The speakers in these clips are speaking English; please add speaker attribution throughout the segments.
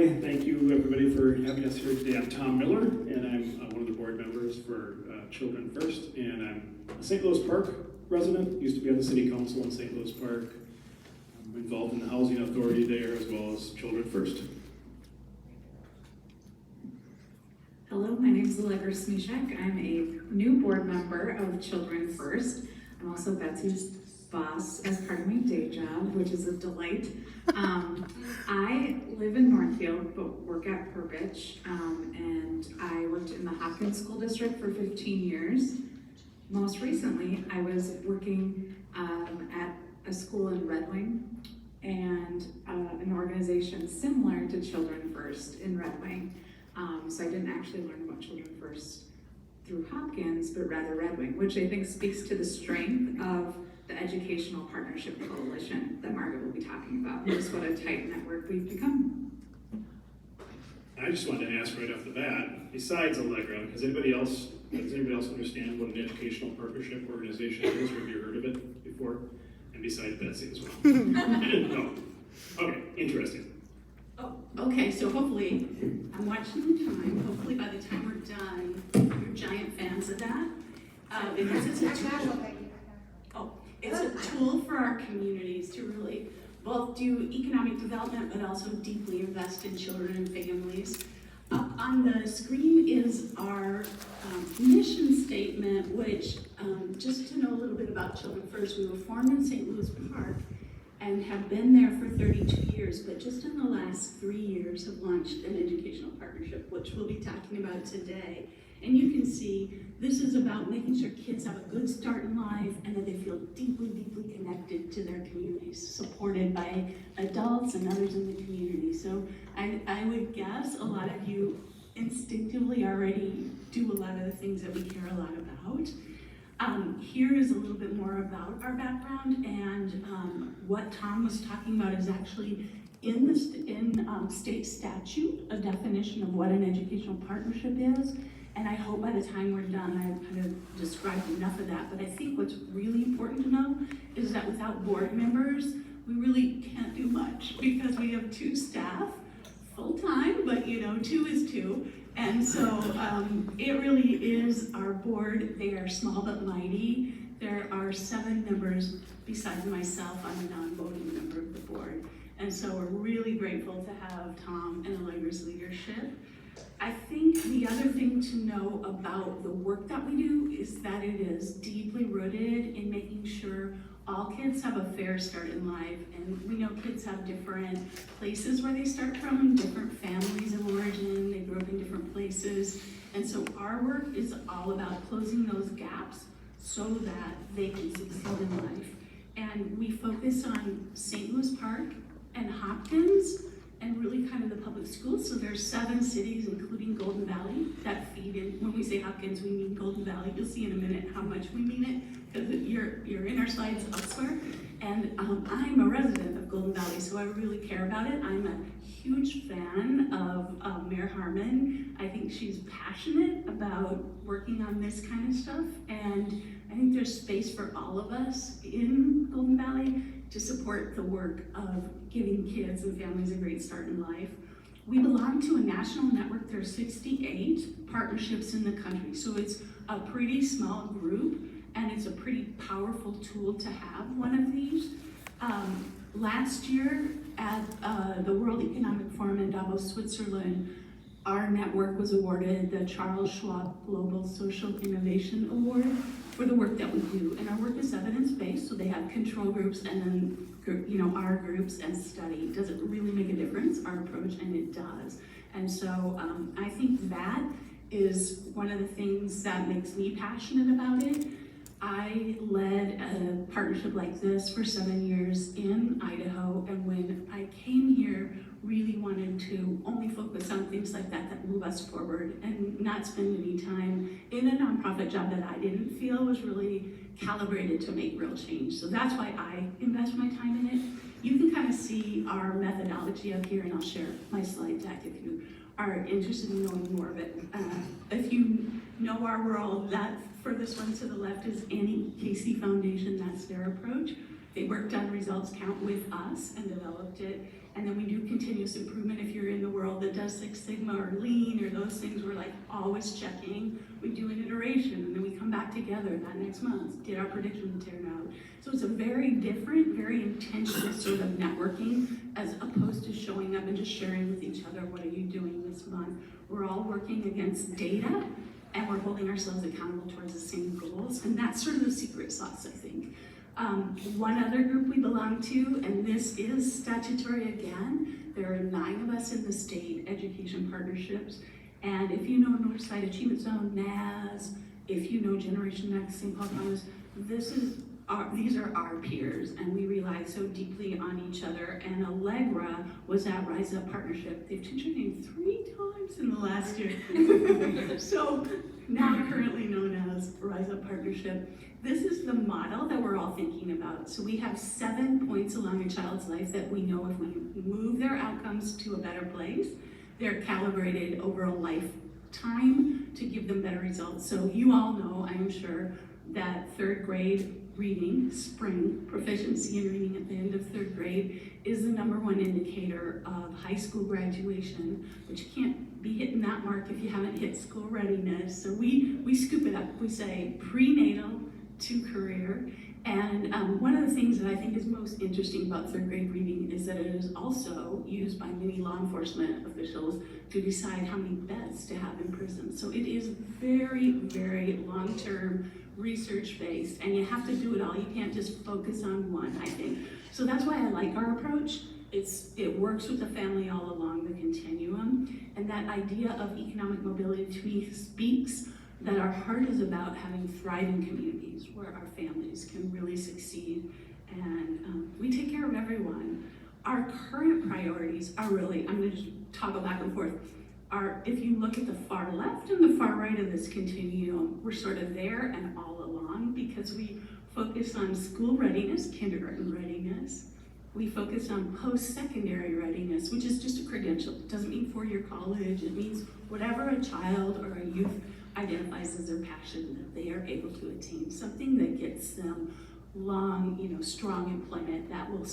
Speaker 1: Hi, thank you everybody for having us here today. I'm Tom Miller, and I'm one of the board members for Children First, and I'm a St. Louis Park resident, used to be on the city council in St. Louis Park. I'm involved in the housing authority there as well as Children First.
Speaker 2: Hello, my name is Allegra Smishek. I'm a new board member of Children First. I'm also Betsy's boss as part of my day job, which is a delight. I live in Northfield, but work at Burbage, and I worked in the Hopkins School District for 15 years. Most recently, I was working at a school in Red Wing and an organization similar to Children First in Red Wing. So I didn't actually learn about Children First through Hopkins, but rather Red Wing, which I think speaks to the strength of the Educational Partnership Coalition that Margaret will be talking about. Just what a tight network we've become.
Speaker 1: I just wanted to ask right off the bat, besides Allegra, does anybody else understand what an educational partnership organization is, or have you heard of it before? And besides Betsy as well. No. Okay, interesting.
Speaker 3: Oh, okay, so hopefully, I'm watching the time, hopefully by the time we're done, you're giant fans of that. Because it's a tool. It's a tool for our communities to really both do economic development, but also deeply invest in children and families. Up on the screen is our mission statement, which, just to know a little bit about Children First, we were formed in St. Louis Park and have been there for 32 years, but just in the last 3 years have launched an educational partnership, which we'll be talking about today. And you can see this is about making sure kids have a good start in life and that they feel deeply, deeply connected to their communities, supported by adults and others in the community. So I would guess a lot of you instinctively already do a lot of the things that we care a lot about. Here is a little bit more about our background, and what Tom was talking about is actually in the state statute, a definition of what an educational partnership is. And I hope by the time we're done, I've kind of described enough of that. But I think what's really important to know is that without board members, we really can't do much because we have 2 staff, full-time, but 2 is 2. And so it really is our board. They are small but mighty. There are 7 members besides myself. I'm a non-voting member of the board. And so we're really grateful to have Tom and Allegra's leadership. I think the other thing to know about the work that we do is that it is deeply rooted in making sure all kids have a fair start in life. And we know kids have different places where they start from, different families of origin, they grow up in different places. And so our work is all about closing those gaps so that they can succeed in life. And we focus on St. Louis Park and Hopkins, and really kind of the public schools. So there's 7 cities, including Golden Valley, that feed in. When we say Hopkins, we mean Golden Valley. You'll see in a minute how much we mean it, because you're in our slides elsewhere. And I'm a resident of Golden Valley, so I really care about it. I'm a huge fan of Mayor Harmon. I think she's passionate about working on this kind of stuff, and I think there's space for all of us in Golden Valley to support the work of giving kids and families a great start in life. We belong to a national network. There are 68 partnerships in the country, so it's a pretty small group, and it's a pretty powerful tool to have one of these. Last year at the World Economic Forum in Davos, Switzerland, our network was awarded the Charles Schwab Global Social Innovation Award for the work that we do. And our work is evidence-based, so they have control groups and then our groups and study. Does it really make a difference, our approach? And it does. And so I think that is one of the things that makes me passionate about it. I led a partnership like this for 7 years in Idaho, and when I came here, really wanted to only focus on things like that move us forward and not spend any time in a nonprofit job that I didn't feel was really calibrated to make real change. So that's why I invest my time in it. You can kind of see our methodology up here, and I'll share my slide deck if you are interested in knowing more of it. If you know our world, that furthest one to the left is Annie Casey Foundation. That's their approach. They worked on results count with us and developed it. And then we do continuous improvement. If you're in the world that does Six Sigma or Lean or those things, we're like always checking. We do an iteration and then we come back together that next month, did our prediction turn out. So it's a very different, very intentional sort of networking as opposed to showing up and just sharing with each other, what are you doing this month? We're all working against data and we're holding ourselves accountable towards the same goals. And that's sort of the secret sauce, I think. One other group we belong to, and this is statutory again, there are 9 of us in the state education partnerships. And if you know Northside Achievement Zone, NAS, if you know Generation Next, St. Paul Promise, these are our peers, and we rely so deeply on each other. And Allegra was at Rise Up Partnership. They've changed their name 3 times in the last year. So now currently known as Rise Up Partnership. This is the model that we're all thinking about. So we have 7 points along a child's life that we know if we move their outcomes to a better place, they're calibrated over a lifetime to give them better results. So you all know, I am sure, that 3rd grade reading, spring proficiency in reading at the end of 3rd grade is the #1 indicator of high school graduation, but you can't be hitting that mark if you haven't hit school readiness. So we scoop it up. We say prenatal to career. And one of the things that I think is most interesting about 3rd grade reading is that it is also used by many law enforcement officials to decide how many beds to have in prison. So it is very, very long-term research-based, and you have to do it all. You can't just focus on one, I think. So that's why I like our approach. It works with the family all along the continuum, and that idea of economic mobility to me speaks that our heart is about having thriving communities where our families can really succeed, and we take care of everyone. Our current priorities are really, I'm gonna just toggle back and forth, if you look at the far left and the far right of this continuum, we're sort of there and all along because we focus on school readiness, kindergarten readiness. We focus on post-secondary readiness, which is just a credential. It doesn't mean 4-year college. It means whatever a child or a youth identifies as their passion, that they are able to attain something that gets them long, strong employment that will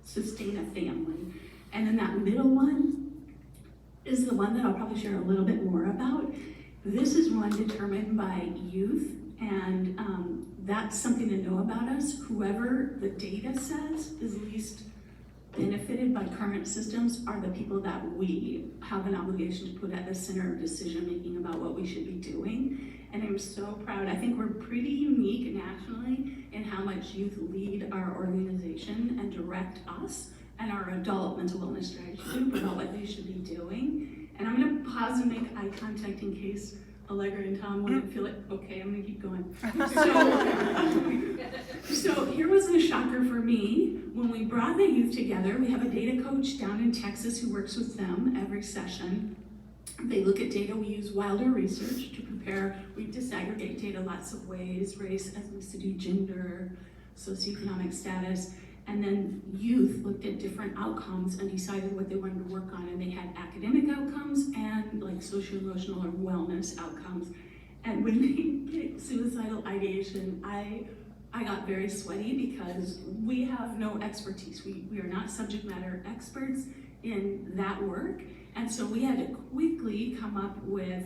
Speaker 3: sustain a family. And then that middle one is the one that I'll probably share a little bit more about. This is one determined by youth, and that's something to know about us. Whoever the data says is least benefited by current systems are the people that we have an obligation to put at the center of decision making about what we should be doing. And I'm so proud. I think we're pretty unique nationally in how much youth lead our organization and direct us and our adult mental wellness strategy group about what they should be doing. And I'm gonna pause and make eye contact in case Allegra and Tom wouldn't feel it. Okay, I'm gonna keep going. So here was a shocker for me. When we brought the youth together, we have a data coach down in Texas who works with them every session. They look at data. We use Wilder research to prepare. We disaggregate data lots of ways: race, ethnicity, gender, socioeconomic status. And then youth looked at different outcomes and decided what they wanted to work on. And they had academic outcomes and like social-emotional or wellness outcomes. And when they picked suicidal ideation, I got very sweaty because we have no expertise. We are not subject matter experts in that work. And so we had to quickly come up with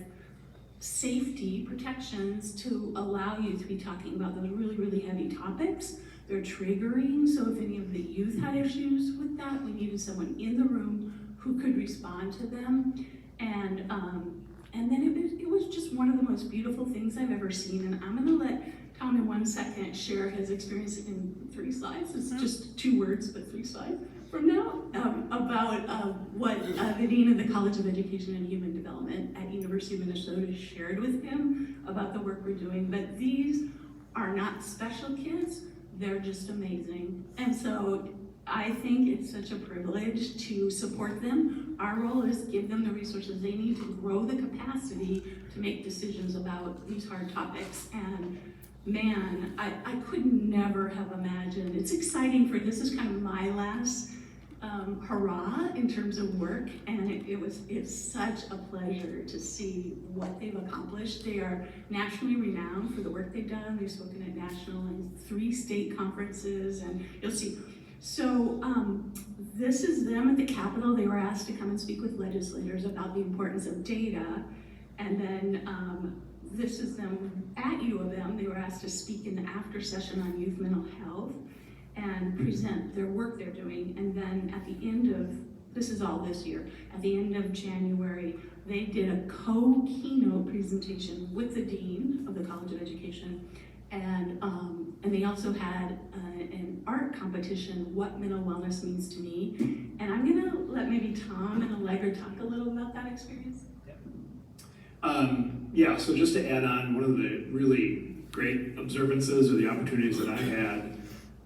Speaker 3: safety protections to allow you to be talking about those really, really heavy topics. They're triggering, so if any of the youth had issues with that, we needed someone in the room who could respond to them. And then it was just one of the most beautiful things I've ever seen. And I'm gonna let Tom in 1 second share his experience in 3 slides. It's just 2 words, but 3 slides from now, about what the Dean of the College of Education and Human Development at University of Minnesota shared with him about the work we're doing. But these are not special kids. They're just amazing. And so I think it's such a privilege to support them. Our role is to give them the resources they need to grow the capacity to make decisions about these hard topics. And man, I could never have imagined. It's exciting this is kind of my last hurrah in terms of work, and it's such a pleasure to see what they've accomplished. They are nationally renowned for the work they've done. They've spoken at national and 3 state conferences, and you'll see. So this is them at the Capitol. They were asked to come and speak with legislators about the importance of data, and then this is them at U of M. They were asked to speak in the after session on youth mental health and present their work they're doing. And then at the end of, this is all this year, at the end of January, they did a co-keynote presentation with the Dean of the College of Education. And they also had an art competition, What Mental Wellness Means to Me. And I'm gonna let maybe Tom and Allegra talk a little about that experience.
Speaker 1: Yeah, so just to add on, one of the really great observances or the opportunities that I had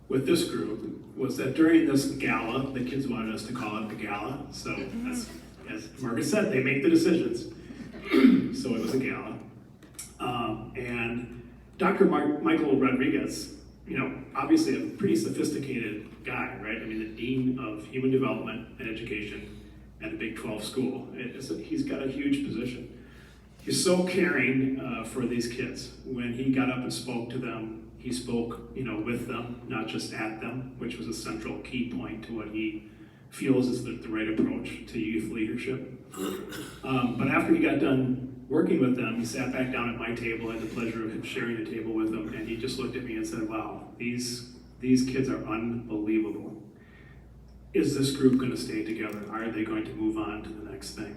Speaker 1: with this group was that during this gala, the kids wanted us to call it the gala. So as Margaret said, they make the decisions. So it was a gala. And Dr. Michael Rodriguez, obviously a pretty sophisticated guy, right? I mean, the Dean of Human Development and Education at a Big 12 school. He's got a huge position. He's so caring for these kids. When he got up and spoke to them, he spoke, with them, not just at them, which was a central key point to what he feels is the right approach to youth leadership. But after he got done working with them, he sat back down at my table. I had the pleasure of him sharing the table with them, and he just looked at me and said, "Wow, these kids are unbelievable. Is this group going to stay together? Are they going to move on to the next thing?"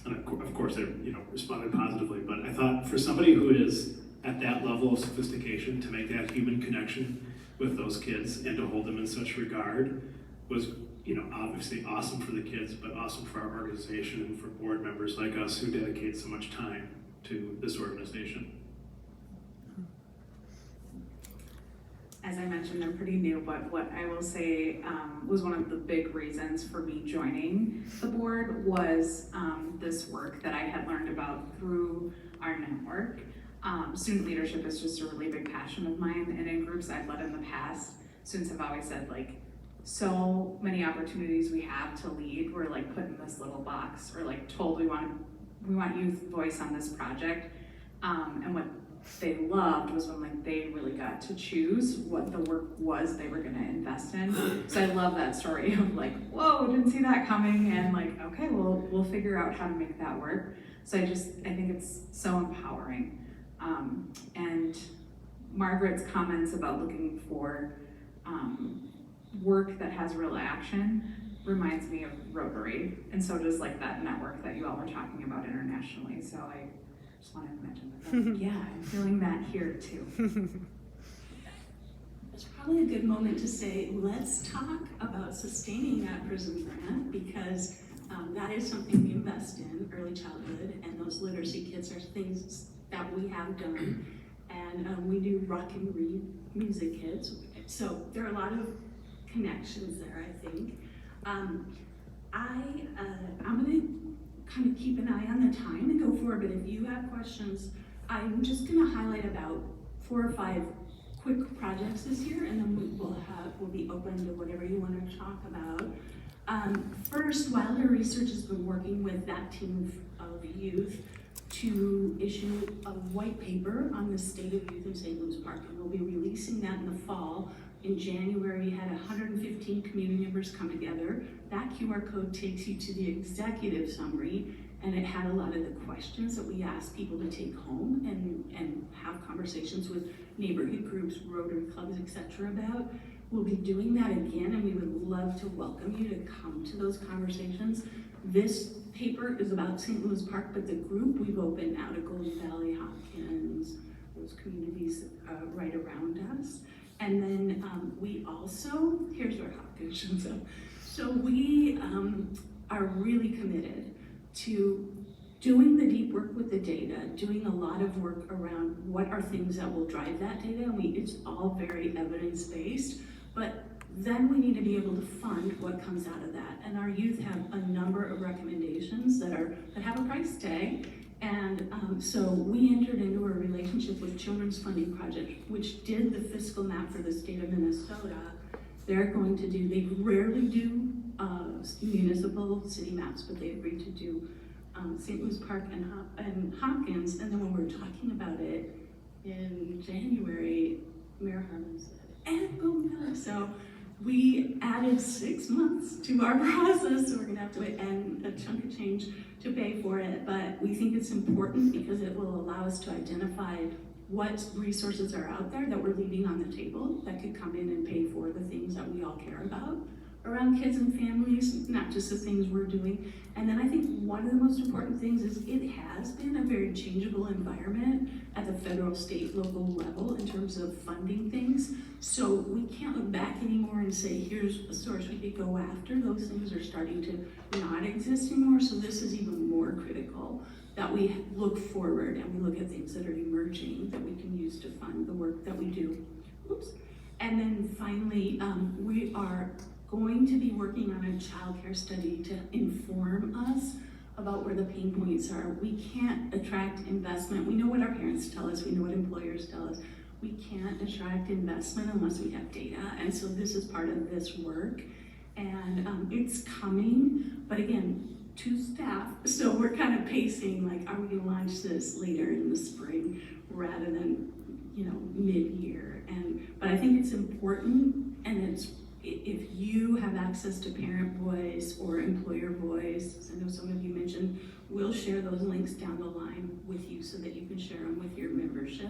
Speaker 1: And of course, I responded positively. But I thought for somebody who is at that level of sophistication, to make that human connection with those kids and to hold them in such regard was, obviously awesome for the kids, but awesome for our organization and for board members like us who dedicate so much time to this organization.
Speaker 2: As I mentioned, they're pretty new, but what I will say was one of the big reasons for me joining the board was this work that I had learned about through our network. Student leadership is just a really big passion of mine, and in groups I've led in the past, students have always said, so many opportunities we have to lead, we're put in this little box, or told we want youth voice on this project, and what they loved was when they really got to choose what the work was they were going to invest in. So I love that story of whoa, didn't see that coming, and okay, we'll figure out how to make that work. So I think it's so empowering. And Margaret's comments about looking for work that has real action reminds me of Rotary, and so does that network that you all were talking about internationally. So I just wanted to mention that. Yeah, I'm feeling that here too.
Speaker 3: It's probably a good moment to say, let's talk about sustaining that prison grant, because that is something we invest in, early childhood, and those literacy kits are things that we have done. And we do rock and read music kits. So there are a lot of connections there, I think. I'm gonna kind of keep an eye on the time and go forward, but if you have questions, I'm just gonna highlight about 4 or 5 quick projects this year, and then we'll be open to whatever you want to talk about. First, Wilder Research has been working with that team of youth to issue a white paper on the state of youth in St. Louis Park, and we'll be releasing that in the fall. In January, we had 115 community members come together. That QR code takes you to the executive summary, and it had a lot of the questions that we asked people to take home and have conversations with neighborhood groups, Rotary clubs, etc. about. We'll be doing that again, and we would love to welcome you to come to those conversations. This paper is about St. Louis Park, but the group we've opened now to Golden Valley, Hopkins, those communities right around us. And then we also, here's where Hopkins shows up. So we are really committed to doing the deep work with the data, doing a lot of work around what are things that will drive that data. And it's all very evidence-based, but then we need to be able to fund what comes out of that. And our youth have a number of recommendations that have a price tag. And so we entered into a relationship with Children's Funding Project, which did the fiscal map for the state of Minnesota. They're going to do, they rarely do municipal city maps, but they agreed to do St. Louis Park and Hopkins. And then when we were talking about it in January, Mayor Harlan said, and go now. So we added 6 months to our process, so we're gonna have to wait and a chunk of change to pay for it. But we think it's important because it will allow us to identify what resources are out there that we're leaving on the table that could come in and pay for the things that we all care about around kids and families, not just the things we're doing. And then I think one of the most important things is it has been a very changeable environment at the federal, state, local level in terms of funding things. So we can't look back anymore and say, here's a source we could go after. Those things are starting to not exist anymore. So this is even more critical that we look forward and we look at things that are emerging that we can use to fund the work that we do. Oops. And then finally, we are going to be working on a childcare study to inform us about where the pain points are. We can't attract investment. We know what our parents tell us. We know what employers tell us. We can't attract investment unless we have data. And so this is part of this work. And it's coming, but again, to staff. So we're kind of pacing, like, are we gonna launch this later in the spring rather than, mid-year? But I think it's important, and if you have access to parent voice or employer voice, as I know some of you mentioned, we'll share those links down the line with you so that you can share them with your membership.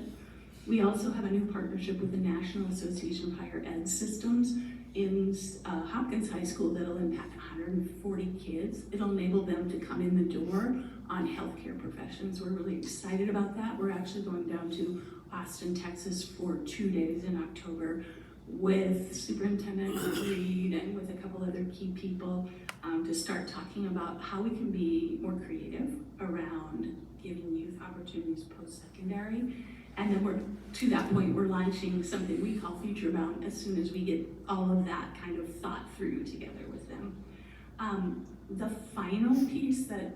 Speaker 3: We also have a new partnership with the National Association of Higher Ed Systems in Hopkins High School that'll impact 140 kids. It'll enable them to come in the door on healthcare professions. We're really excited about that. We're actually going down to Austin, Texas for 2 days in October with Superintendent Reed and with a couple other key people to start talking about how we can be more creative around giving youth opportunities post-secondary. And then to that point, we're launching something we call Future Bound as soon as we get all of that kind of thought through together with them. The final piece that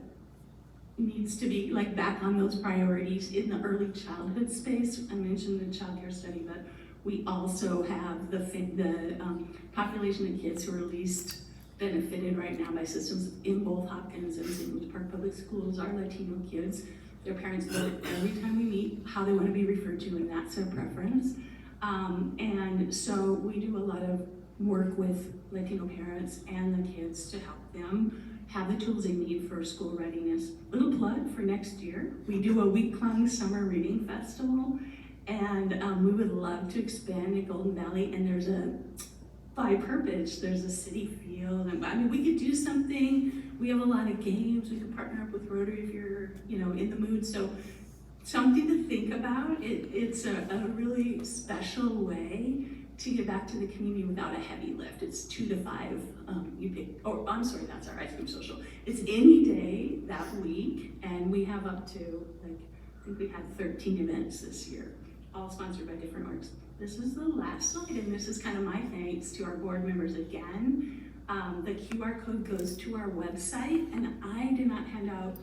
Speaker 3: needs to be back on those priorities in the early childhood space, I mentioned the childcare study, but we also have the population of kids who are least benefited right now by systems in both Hopkins and St. Louis Park Public Schools are Latino kids. Their parents vote every time we meet how they want to be referred to, and that's their preference. And so we do a lot of work with Latino parents and the kids to help them have the tools they need for school readiness. Little plug for next year, we do a week-long summer reading festival, and we would love to expand in Golden Valley, and there's by purpose, there's a city feel, and we could do something. We have a lot of games. We could partner up with Rotary if you're, in the mood. So something to think about. It's a really special way to get back to the community without a heavy lift. It's 2 to 5. You pick. Oh, I'm sorry. That's our ice cream social. It's any day that week, and we have up to I think we had 13 events this year, all sponsored by different orgs. This is the last slide, and this is kind of my thanks to our board members again. The QR code goes to our website, and I did not hand out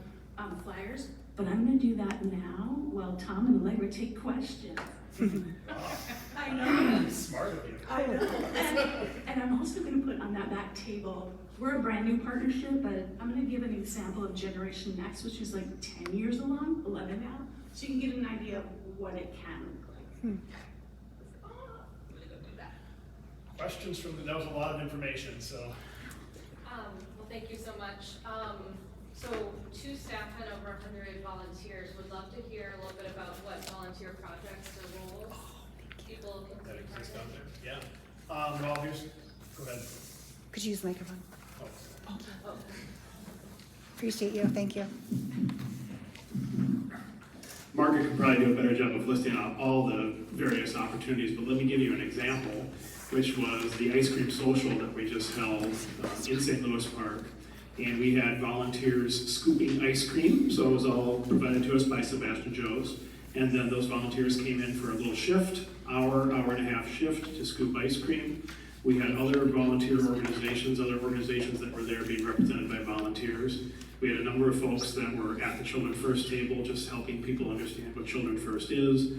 Speaker 3: flyers, but I'm going to do that now while Tom and Allegra take questions. I know.
Speaker 4: Smart of you.
Speaker 3: I know. And I'm also going to put on that back table, we're a brand new partnership, but I'm going to give an example of Generation Next, which is 10 years along, 11 now, so you can get an idea of what it can look like.
Speaker 4: Questions that was a lot of information, so.
Speaker 5: Well, thank you so much. So 2 staff and over 100 volunteers. Would love to hear a little bit about what volunteer projects or roles people can
Speaker 4: That
Speaker 5: take part
Speaker 4: exists out
Speaker 5: in.
Speaker 4: there, yeah. Well, go ahead.
Speaker 6: Could you use the microphone?
Speaker 4: Oh.
Speaker 6: Appreciate you, thank you.
Speaker 1: Margaret could probably do a better job of listing out all the various opportunities, but let me give you an example, which was the ice cream social that we just held in St. Louis Park. And we had volunteers scooping ice cream, so it was all provided to us by Sebastian Joes. And then those volunteers came in for a little shift, hour and a half shift to scoop ice cream. We had other volunteer organizations, other organizations that were there being represented by volunteers. We had a number of folks that were at the Children First table, just helping people understand what Children First is,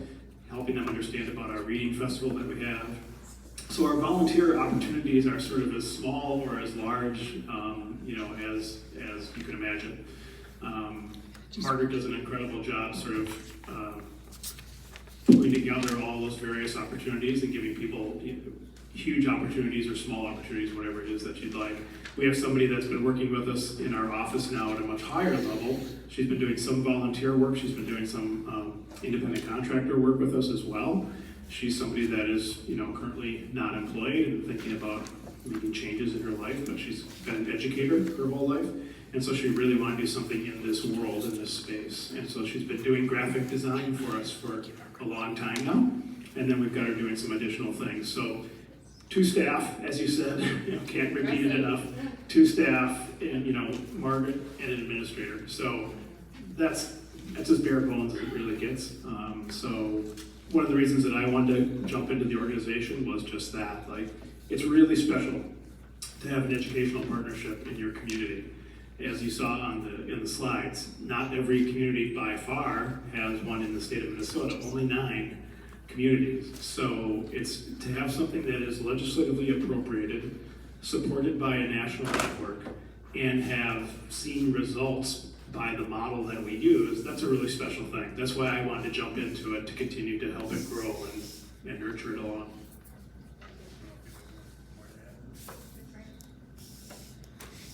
Speaker 1: helping them understand about our reading festival that we have. So our volunteer opportunities are sort of as small or as large, as you can imagine. Margaret does an incredible job sort of pulling together all those various opportunities and giving people huge opportunities or small opportunities, whatever it is that you'd like. We have somebody that's been working with us in our office now at a much higher level. She's been doing some volunteer work. She's been doing some independent contractor work with us as well. She's somebody that is, currently not employed and thinking about making changes in her life, but she's been an educator her whole life. And so she really wanted to do something in this world, in this space. And so she's been doing graphic design for us for a long time now. And then we've got her doing some additional things. So 2 staff, as you said, can't repeat it enough. 2 staff and, Margaret and an administrator. So that's as bare bones as it really gets. So one of the reasons that I wanted to jump into the organization was just that. Like, it's really special to have an educational partnership in your community. As you saw in the slides, not every community by far has one in the state of Minnesota, only 9 communities. So it's to have something that is legislatively appropriated, supported by a national network, and have seen results by the model that we use, that's a really special thing. That's why I wanted to jump into it, to continue to help it grow and nurture it along.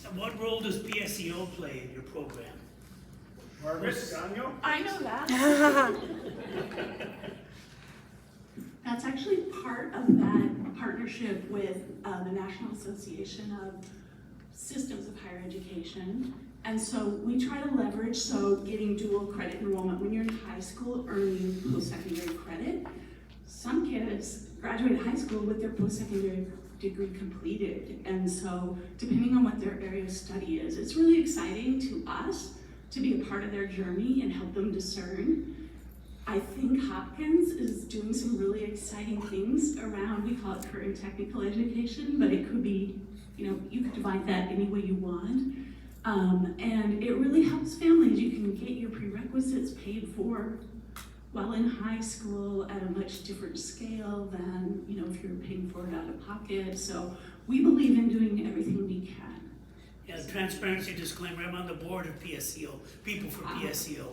Speaker 7: And what role does PSEO play in your program?
Speaker 4: Margaret Ganyo?
Speaker 3: I know that. That's actually part of that partnership with the National Association of Systems of Higher Education. And so we try to leverage, getting dual credit enrollment when you're in high school, earning post-secondary credit. Some kids graduate high school with their post-secondary degree completed. And so depending on what their area of study is, it's really exciting to us to be a part of their journey and help them discern. I think Hopkins is doing some really exciting things around, we call it career and technical education, but it could be, you could divide that any way you want. And it really helps families. You can get your prerequisites paid for while in high school at a much different scale than, if you're paying for it out of pocket. So we believe in doing everything we can.
Speaker 7: Yeah, transparency disclaimer, I'm on the board of PSEO, People for PSEO.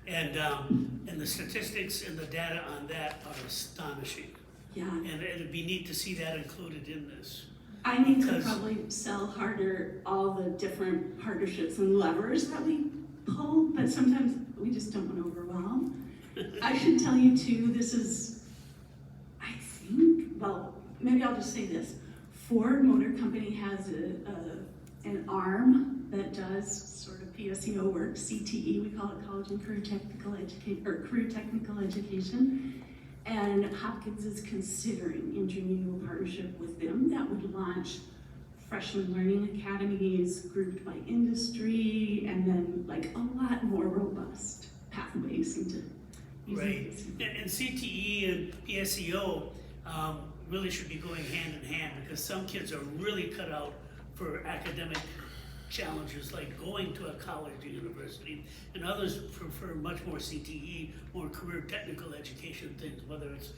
Speaker 7: And the statistics and the data on that are astonishing.
Speaker 3: Yeah.
Speaker 7: And it'd be neat to see that included in this.
Speaker 3: I need to probably sell harder all the different partnerships and levers that we pull, but sometimes we just don't want to overwhelm. I should tell you too, this is, I think, well, maybe I'll just say this. Ford Motor Company has an arm that does sort of PSEO work, CTE, we call it College and Career Technical Education, or Career Technical Education. And Hopkins is considering entering a partnership with them that would launch freshman learning academies grouped by industry, and then like a lot more robust pathways into
Speaker 7: Right. And CTE and PSEO really should be going hand in hand, because some kids are really cut out for academic challenges like going to a college or university, and others prefer much more CTE, more career technical education things, whether it's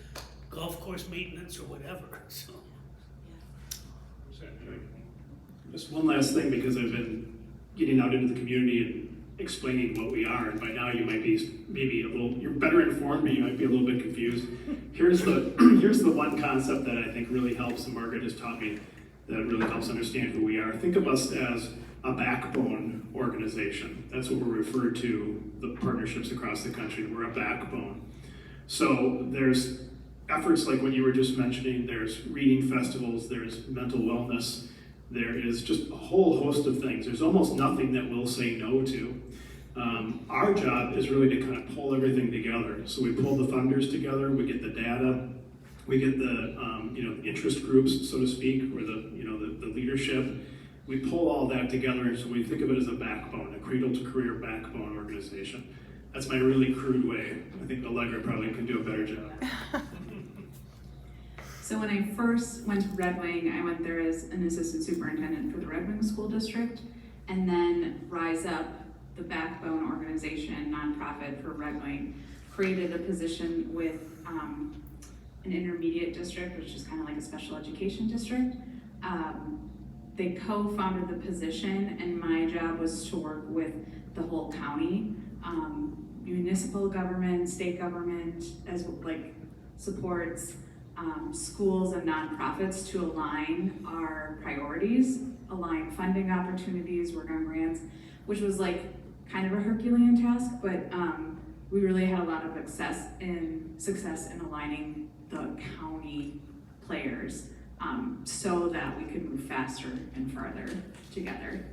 Speaker 7: golf course maintenance or whatever. So
Speaker 1: Just one last thing, because I've been getting out into the community and explaining what we are, and by now you might be you're better informed, but you might be a little bit confused. Here's the one concept that I think really helps, and Margaret has taught me, that really helps understand who we are. Think of us as a backbone organization. That's what we're referred to, the partnerships across the country. We're a backbone. So there's efforts like what you were just mentioning, there's reading festivals, there's mental wellness, there is just a whole host of things. There's almost nothing that we'll say no to. Our job is really to kind of pull everything together. So we pull the funders together, we get the data, we get the interest groups, so to speak, or the leadership. We pull all that together, and so we think of it as a backbone, a cradle to career backbone organization. That's my really crude way. I think Allegra probably can do a better job.
Speaker 2: So when I first went to Red Wing, I went there as an assistant superintendent for the Red Wing School District, and then Rise Up, the backbone organization, nonprofit for Red Wing, created a position with an intermediate district, which is kind of like a special education district. They co-founded the position, and my job was to work with the whole county, municipal government, state government, as like supports schools and nonprofits to align our priorities, align funding opportunities, work on grants, which was like kind of a Herculean task, but we really had a lot of success in aligning the county players so that we could move faster and farther together.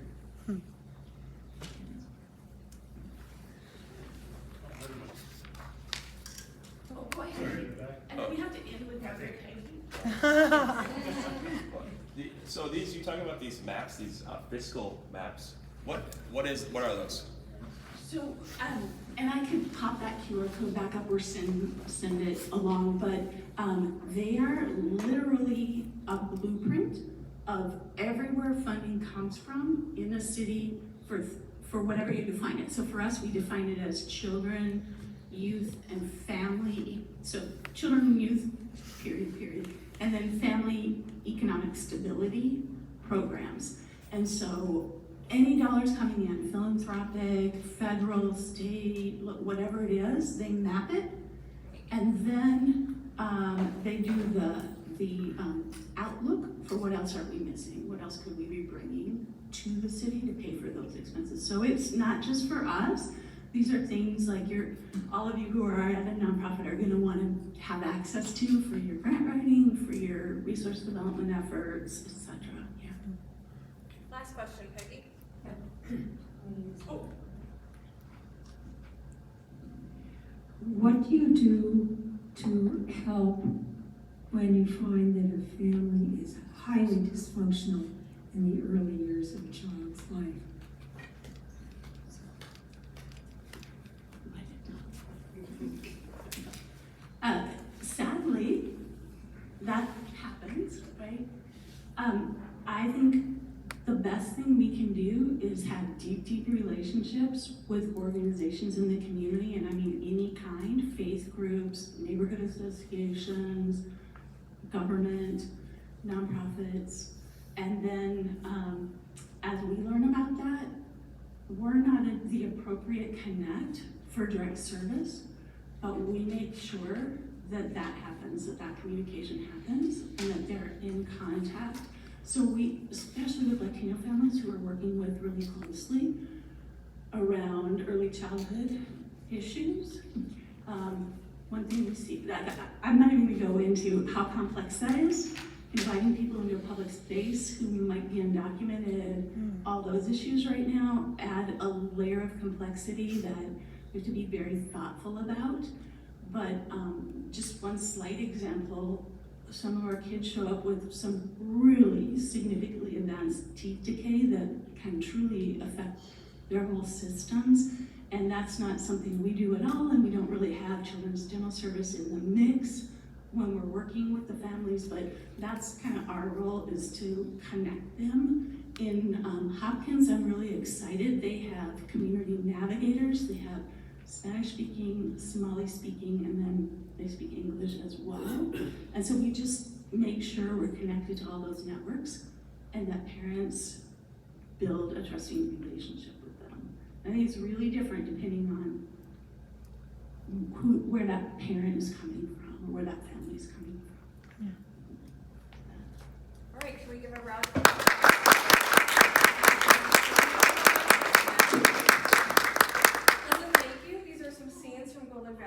Speaker 3: Oh, go ahead.
Speaker 4: Sorry, in the back.
Speaker 3: And then we have to end with Margaret Ganyo.
Speaker 8: So these, you talking about these maps, these fiscal maps, what are those?
Speaker 3: So, and I could pop that QR code back up or send it along, but they are literally a blueprint of everywhere funding comes from in a city for whatever you define it. So for us, we define it as children, youth, and family. So children and youth, period. And then family economic stability programs. And so any dollars coming in, philanthropic, federal, state, whatever it is, they map it, and then they do the outlook for what else are we missing, what else could we be bringing to the city to pay for those expenses. So it's not just for us. These are things like all of you who are at a nonprofit are going to want to have access to for your grant writing, for your resource development efforts, etc. Yeah.
Speaker 5: Last question, Peggy.
Speaker 9: What do you do to help when you find that a family is highly dysfunctional in the early years of a child's life?
Speaker 3: Sadly, that happens, right? I think the best thing we can do is have deep relationships with organizations in the community, and I mean any kind, faith groups, neighborhood associations, government, nonprofits, and then as we learn about that, we're not the appropriate connect for direct service, but we make sure that happens, that communication happens, and that they're in contact. So we, especially with Latino families who are working with really closely around early childhood issues, one thing we see, I'm not even gonna go into how complex that is, inviting people into a public space who might be undocumented, all those issues right now add a layer of complexity that we have to be very thoughtful about. But just one slight example, some of our kids show up with some really significantly advanced teeth decay that can truly affect their whole systems. And that's not something we do at all, and we don't really have children's dental service in the mix when we're working with the families, but that's kind of our role, is to connect them. In Hopkins, I'm really excited. They have community navigators, they have Spanish speaking, Somali speaking, and then they speak English as well. And so we just make sure we're connected to all those networks and that parents build a trusting relationship with them. I think it's really different depending on where that parent is coming from or where that family is coming from.
Speaker 5: All right, can we give a round of applause?